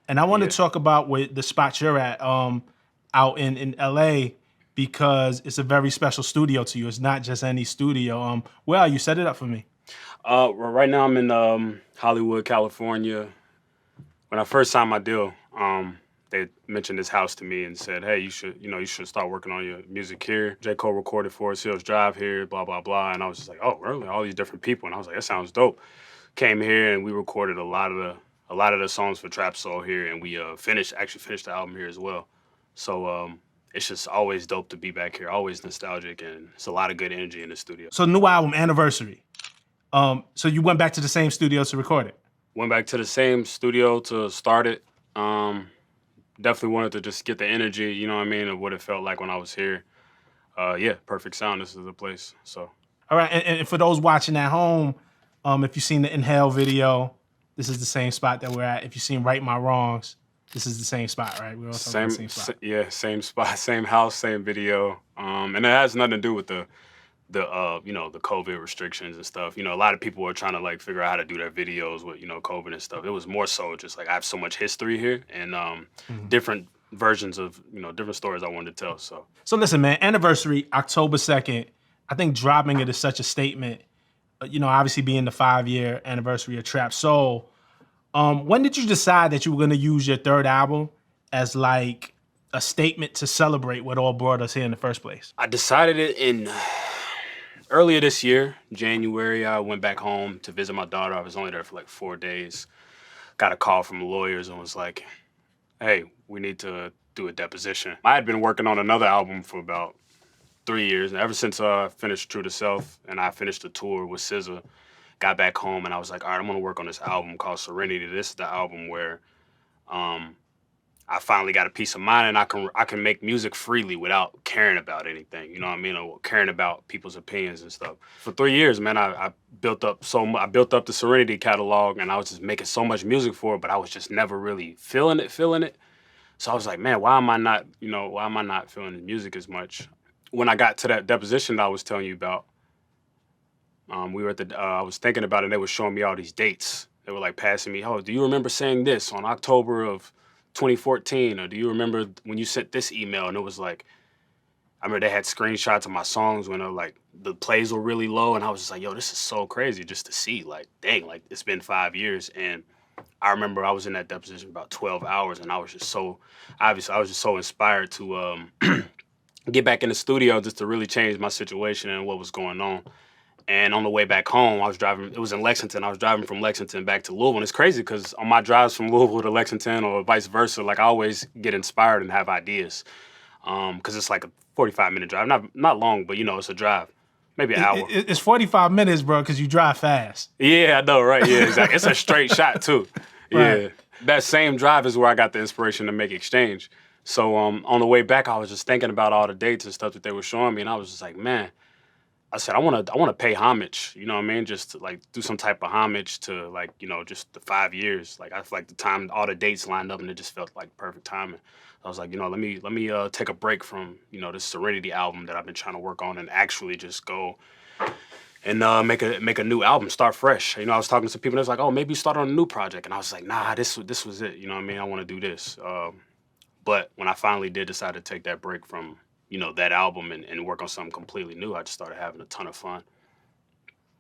And I want to Yeah. talk about the spot you're at out in LA because it's a very special studio to you. It's not just any studio. Where are you? Set it up for me. Right now I'm in Hollywood, California. When I first signed my deal, they mentioned this house to me and said, "Hey, you should start working on your music here." J. Cole recorded Forest Hills Drive here, blah blah blah, and I was just like, "Oh, really? All these different people?" And I was like, "That sounds dope." Came here and we recorded a lot of the songs for Trap Soul here, and we finished the album here as well. So it's just always dope to be back here, always nostalgic, and it's a lot of good energy in the studio. So new album, Anniversary. So you went back to the same studio to record it. Went back to the same studio to start it. Um, Definitely wanted to just get the energy, you know what I mean, of what it felt like when I was here. Yeah, perfect sound. This is the place. So All right, and for those watching at home, if you've seen the Inhale video, this is the same spot that we're at. If you've seen Right My Wrongs, this is the same spot, right? We're all talking about the same spot. yeah, same spot, same house, same video. And it has nothing to do with the COVID restrictions and stuff. A lot of people were trying to like figure out how to do their videos with COVID and stuff. It was more so just like I have so much history here and different versions of different stories I wanted to tell. So listen, man, Anniversary, October 2nd. I think dropping it is such a statement. Obviously being the 5-year anniversary of Trap Soul. When did you decide that you were going to use your third album as like a statement to celebrate what all brought us here in the first place? I decided it in earlier this year, January. I went back home to visit my daughter. I was only there for like 4 days. Got a call from the lawyers and was like, "Hey, we need to do a deposition." I had been working on another album for about 3 years, and ever since I finished True to Self and I finished the tour with SZA, got back home and I was like, all right, I'm gonna work on this album called Serenity. This is the album where um, I finally got a peace of mind and I can make music freely without caring about anything. You know what I mean? Or caring about people's opinions and stuff. For 3 years, man, I built up I built up the Serenity catalog and I was just making so much music for it, but I was just never really feeling it. So I was like, man, why am I not feeling the music as much? When I got to that deposition that I was telling you about, we were at I was thinking about it and they were showing me all these dates. They were like passing me, "Oh, do you remember saying this on October of 2014? Or do you remember when you sent this email?" And it was like, I remember they had screenshots of my songs when like the plays were really low. And I was just like, yo, this is so crazy just to see, like, dang, like it's been 5 years. And I remember I was in that deposition about 12 hours and I was just so inspired to get back in the studio just to really change my situation and what was going on. And on the way back home, I was driving, it was in Lexington. I was driving from Lexington back to Louisville. And it's crazy because on my drives from Louisville to Lexington or vice versa, like I always get inspired and have ideas. Because it's like a 45-minute drive. Not long, but it's a drive. Maybe an hour. It's 45 minutes, bro, because you drive fast. Yeah, I know, right? Yeah, exactly. It's a straight shot too. Right. Yeah. That same drive is where I got the inspiration to make Exchange. So on the way back, I was just thinking about all the dates and stuff that they were showing me, and I was just like, man, I said I want to pay homage. You know what I mean? Just to like do some type of homage to like just the 5 years. Like I feel like the time, all the dates lined up, and it just felt like perfect timing. I was like, let me take a break from this Serenity album that I've been trying to work on, and actually just go and make a new album, start fresh. I was talking to some people, and they was like, oh, maybe start on a new project, and I was like, nah, this was it. You know what I mean? I want to do this. But when I finally did decide to take that break from that album and work on something completely new, I just started having a ton of fun.